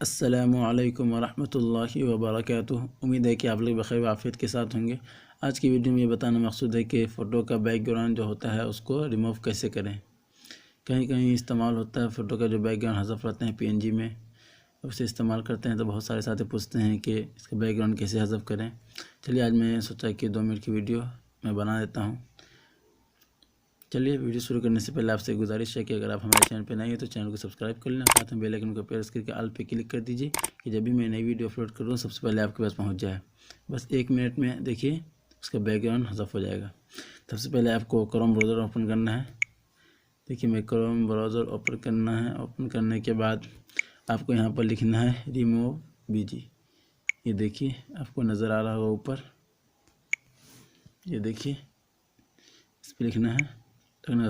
अस्सलामुअलैकुम वरहमतुल्लाहि वबरकातुह। उम्मीद है कि आप लोग बखैर आफियत के साथ होंगे। आज की वीडियो में ये बताना मकसूद है कि फ़ोटो का बैकग्राउंड जो होता है उसको रिमूव कैसे करें। कहीं कहीं इस्तेमाल होता है फ़ोटो का जो बैकग्राउंड हज़फ रहते हैं PNG में, उसे इस्तेमाल करते हैं तो बहुत सारे साथी पूछते हैं कि इसका बैकग्राउंड कैसे हज़फ करें। चलिए आज मैं सोचा कि 2 मिनट की वीडियो मैं बना देता हूँ। चलिए वीडियो शुरू करने से पहले आपसे गुजारिश है कि अगर आप हमारे चैनल पर नए हैं तो चैनल को सब्सक्राइब कर लेना, साथ में बेल आइकन को प्रेस करके ऑल पे क्लिक कर दीजिए कि जब भी मैं नई वीडियो अपलोड करूँ सबसे पहले आपके पास पहुंच जाए। बस 1 मिनट में देखिए उसका बैकग्राउंड हज़फ हो जाएगा। सबसे पहले आपको क्रोम ब्राउज़र ओपन करना है। देखिए मैं क्रोम ब्राउज़र ओपन करना है। ओपन करने के बाद आपको यहाँ पर लिखना है रिमूव BG। ये देखिए आपको नज़र आ रहा होगा ऊपर, ये देखिए इस पर लिखना है,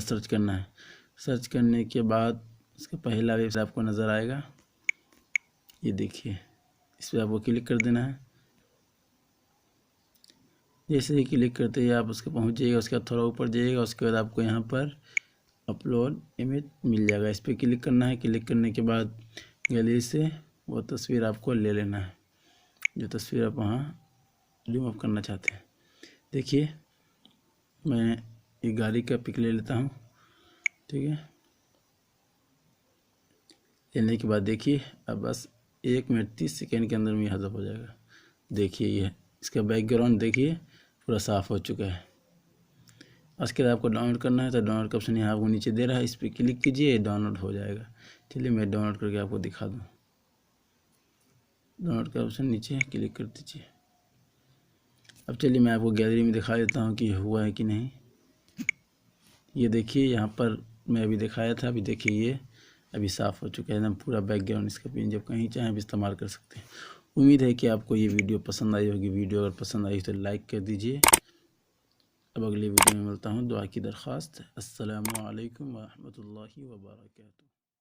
सर्च करना है। सर्च करने के बाद इसका पहला वेबसाइट आपको नज़र आएगा, ये देखिए इस पर आपको क्लिक कर देना है। जैसे ही क्लिक करते ही आप उसके पहुंच जाइएगा, उसके बाद थोड़ा ऊपर जाइएगा, उसके बाद आपको यहाँ पर अपलोड इमेज मिल जाएगा। इस पर क्लिक करना है। क्लिक करने के बाद गैलरी से वो तस्वीर आपको ले लेना है जो तस्वीर आप वहाँ रिमूव करना चाहते हैं। देखिए मैं एक गाड़ी का पिक ले लेता हूँ, ठीक है। लेने के बाद देखिए अब बस 1 मिनट 30 सेकेंड के अंदर में हज़फ हो जाएगा। देखिए ये इसका बैकग्राउंड देखिए पूरा साफ़ हो चुका है। उसके बाद आपको डाउनलोड करना है तो डाउनलोड का ऑप्शन यहाँ आपको नीचे दे रहा है, इस पर क्लिक कीजिए, डाउनलोड हो जाएगा। चलिए मैं डाउनलोड करके आपको दिखा दूँ। डाउनलोड का ऑप्शन नीचे क्लिक कर दीजिए। अब चलिए मैं आपको गैलरी में दिखा देता हूँ कि हुआ है कि नहीं। ये देखिए यहाँ पर मैं अभी दिखाया था, अभी देखिए ये अभी साफ़ हो चुका है एकदम पूरा बैकग्राउंड इसका। पिन जब कहीं चाहें भी इस्तेमाल कर सकते हैं। उम्मीद है कि आपको ये वीडियो पसंद आई होगी। वीडियो अगर पसंद आई तो लाइक कर दीजिए। अब अगली वीडियो में मिलता हूँ। दुआ की दरख्वास्त। अस्सलामु अलैकुम व रहमतुल्लाहि व बरकातुहू।